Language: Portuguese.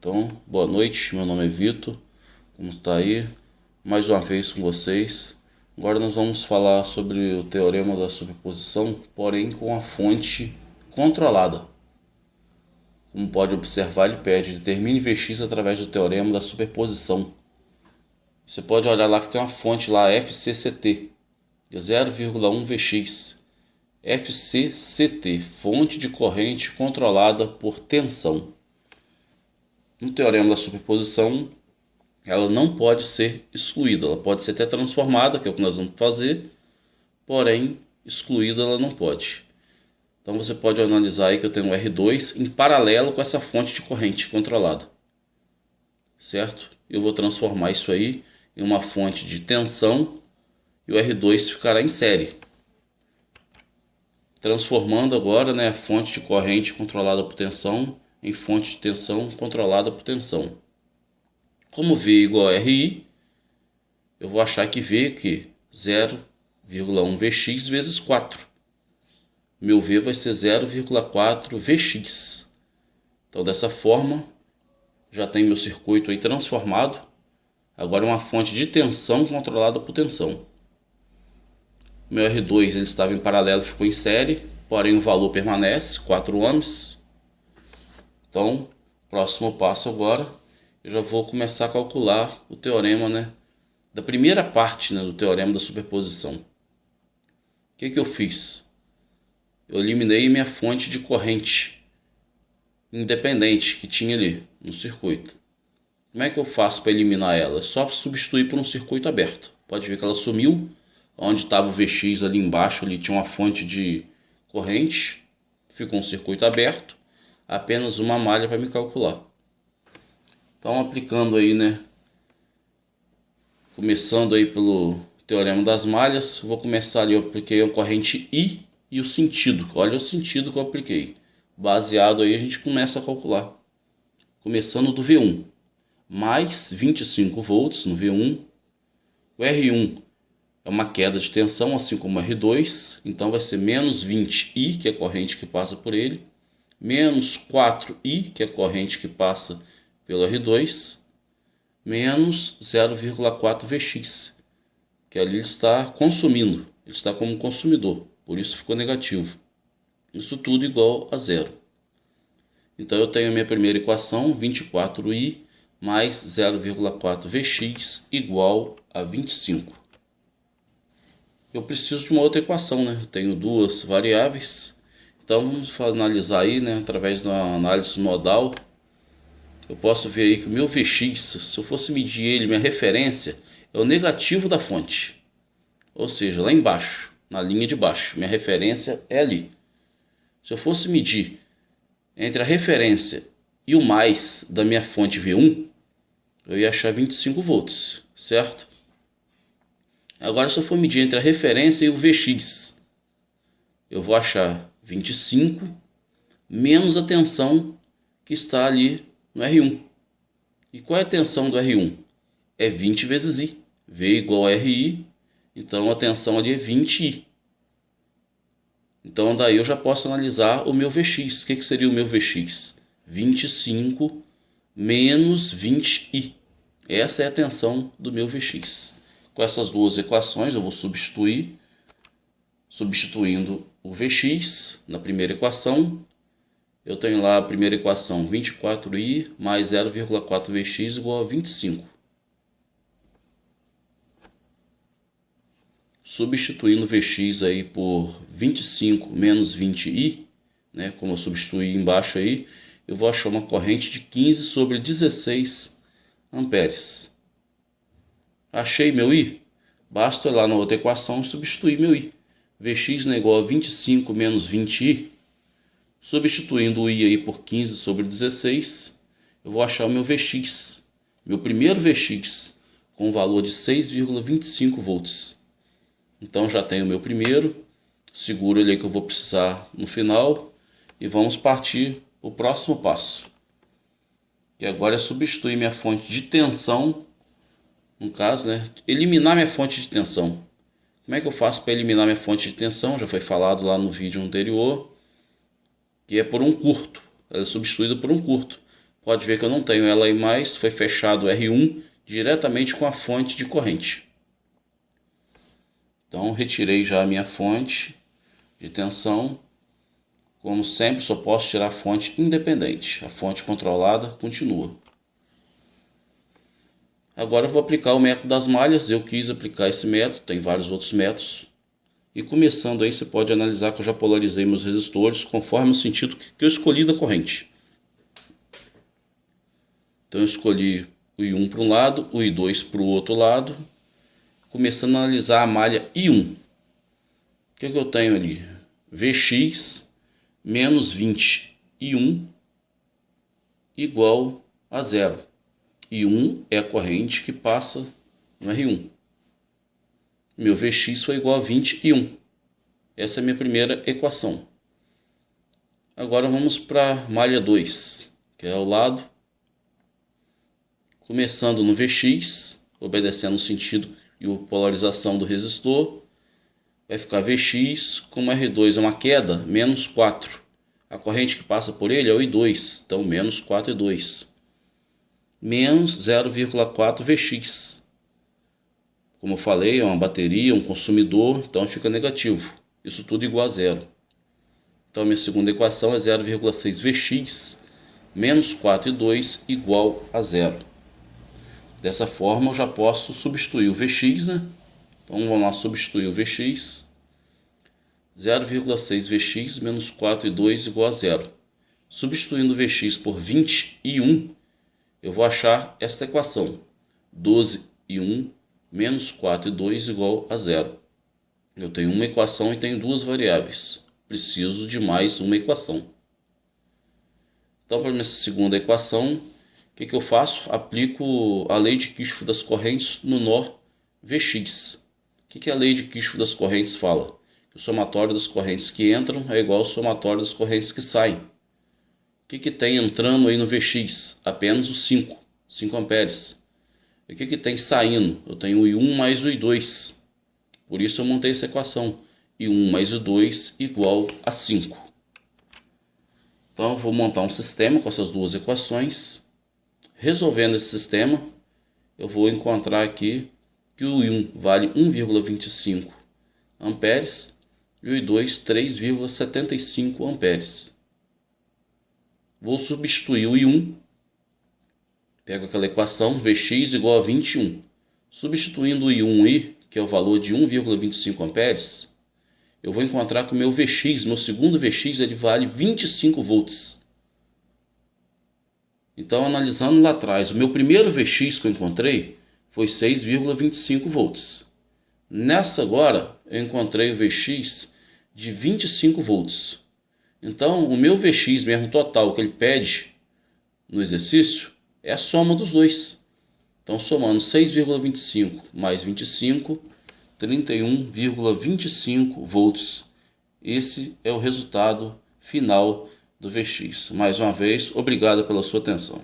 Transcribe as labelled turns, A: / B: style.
A: Então, boa noite, meu nome é Vitor, como está aí? Mais uma vez com vocês. Agora nós vamos falar sobre o teorema da superposição, porém com a fonte controlada. Como pode observar, ele pede: determine Vx através do teorema da superposição. Você pode olhar lá que tem uma fonte lá, FCCT, de 0,1 Vx. FCCT, fonte de corrente controlada por tensão. No teorema da superposição, ela não pode ser excluída. Ela pode ser até transformada, que é o que nós vamos fazer, porém, excluída ela não pode. Então você pode analisar aí que eu tenho um R2 em paralelo com essa fonte de corrente controlada. Certo? Eu vou transformar isso aí em uma fonte de tensão e o R2 ficará em série. Transformando agora, a fonte de corrente controlada por tensão em fonte de tensão controlada por tensão. Como V igual a RI, eu vou achar que V aqui 0,1 Vx vezes 4. Meu V vai ser 0,4 Vx. Então dessa forma, já tem meu circuito aí transformado. Agora é uma fonte de tensão controlada por tensão. Meu R2 ele estava em paralelo, ficou em série, porém o valor permanece, 4 ohms. Então, próximo passo agora, eu já vou começar a calcular o teorema, da primeira parte, do teorema da superposição. O que eu fiz? Eu eliminei minha fonte de corrente independente que tinha ali no circuito. Como é que eu faço para eliminar ela? É só substituir por um circuito aberto. Pode ver que ela sumiu. Onde estava o Vx ali embaixo, ali tinha uma fonte de corrente. Ficou um circuito aberto. Apenas uma malha para me calcular. Então, aplicando aí, começando aí pelo teorema das malhas, vou começar ali, eu apliquei a corrente I e o sentido. Olha o sentido que eu apliquei. Baseado aí, a gente começa a calcular. Começando do V1. Mais 25 volts no V1. O R1 é uma queda de tensão, assim como o R2. Então, vai ser menos 20I, que é a corrente que passa por ele. Menos 4I, que é a corrente que passa pelo R2, menos 0,4 Vx, que ali ele está consumindo, ele está como consumidor, por isso ficou negativo. Isso tudo igual a zero. Então eu tenho a minha primeira equação, 24I mais 0,4 Vx igual a 25. Eu preciso de uma outra equação, Eu tenho duas variáveis. Então vamos analisar aí, através de uma análise nodal. Eu posso ver aí que o meu Vx, se eu fosse medir ele, minha referência, é o negativo da fonte. Ou seja, lá embaixo, na linha de baixo, minha referência é ali. Se eu fosse medir entre a referência e o mais da minha fonte V1, eu ia achar 25 volts, certo? Agora, se eu for medir entre a referência e o Vx, eu vou achar 25 menos a tensão que está ali no R1. E qual é a tensão do R1? É 20 vezes I. V igual a RI, então a tensão ali é 20I. Então daí eu já posso analisar o meu Vx. O que seria o meu Vx? 25 menos 20I. Essa é a tensão do meu Vx. Com essas duas equações eu vou substituir. Substituindo o Vx na primeira equação, eu tenho lá a primeira equação, 24I mais 0,4 Vx igual a 25. Substituindo Vx aí por 25 menos 20I, como eu substituí embaixo aí, eu vou achar uma corrente de 15 sobre 16 amperes. Achei meu I? Basta ir lá na outra equação e substituir meu I. Vx é igual a 25 menos 20I. Substituindo o I aí por 15 sobre 16, eu vou achar o meu Vx. Meu primeiro Vx com o valor de 6,25 volts. Então já tenho o meu primeiro. Seguro ele aí que eu vou precisar no final. E vamos partir para o próximo passo. Que agora é substituir minha fonte de tensão. No caso, eliminar minha fonte de tensão. Como é que eu faço para eliminar minha fonte de tensão? Já foi falado lá no vídeo anterior. Que é por um curto. Ela é substituída por um curto. Pode ver que eu não tenho ela aí mais, foi fechado o R1 diretamente com a fonte de corrente. Então retirei já a minha fonte de tensão. Como sempre, só posso tirar a fonte independente. A fonte controlada continua. Agora eu vou aplicar o método das malhas. Eu quis aplicar esse método, tem vários outros métodos. E começando aí, você pode analisar que eu já polarizei meus resistores conforme o sentido que eu escolhi da corrente. Então eu escolhi o I1 para um lado, o I2 para o outro lado. Começando a analisar a malha I1. O que eu tenho ali? Vx menos 20 I1 igual a zero. I1 é a corrente que passa no R1. Meu Vx foi igual a 20 I1. Essa é a minha primeira equação. Agora vamos para a malha 2, que é ao lado. Começando no Vx, obedecendo o sentido e a polarização do resistor. Vai ficar Vx, como R2 é uma queda, menos 4. A corrente que passa por ele é o I2, então menos 4 I2. Menos 0,4 Vx. Como eu falei, é uma bateria, um consumidor, então fica negativo. Isso tudo igual a zero. Então minha segunda equação é 0,6 Vx menos 4 I2 igual a zero. Dessa forma eu já posso substituir o Vx, né? Então vamos lá substituir o Vx. 0,6 Vx menos 4 I2 igual a zero. Substituindo o Vx por 20 I1, eu vou achar esta equação. 12 I1 menos 4 I2 igual a zero. Eu tenho uma equação e tenho duas variáveis. Preciso de mais uma equação. Então, para essa segunda equação, o que eu faço? Aplico a lei de Kirchhoff das correntes no nó Vx. O que a lei de Kirchhoff das correntes fala? Que o somatório das correntes que entram é igual ao somatório das correntes que saem. O que tem entrando aí no Vx? Apenas os 5 amperes. E o que tem saindo? Eu tenho o I1 mais o I2. Por isso eu montei essa equação. I1 mais I2 igual a 5. Então eu vou montar um sistema com essas duas equações. Resolvendo esse sistema, eu vou encontrar aqui que o I1 vale 1,25 amperes e o I2 3,75 amperes. Vou substituir o I1. Pego aquela equação, Vx igual a 21. Substituindo o I1I, que é o valor de 1,25 amperes, eu vou encontrar que o meu Vx, meu segundo Vx, ele vale 25 volts. Então, analisando lá atrás, o meu primeiro Vx que eu encontrei foi 6,25 volts. Nessa agora, eu encontrei o Vx de 25 volts. Então, o meu Vx mesmo total que ele pede no exercício é a soma dos dois. Então, somando 6,25 mais 25, 31,25 volts. Esse é o resultado final do Vx. Mais uma vez, obrigado pela sua atenção.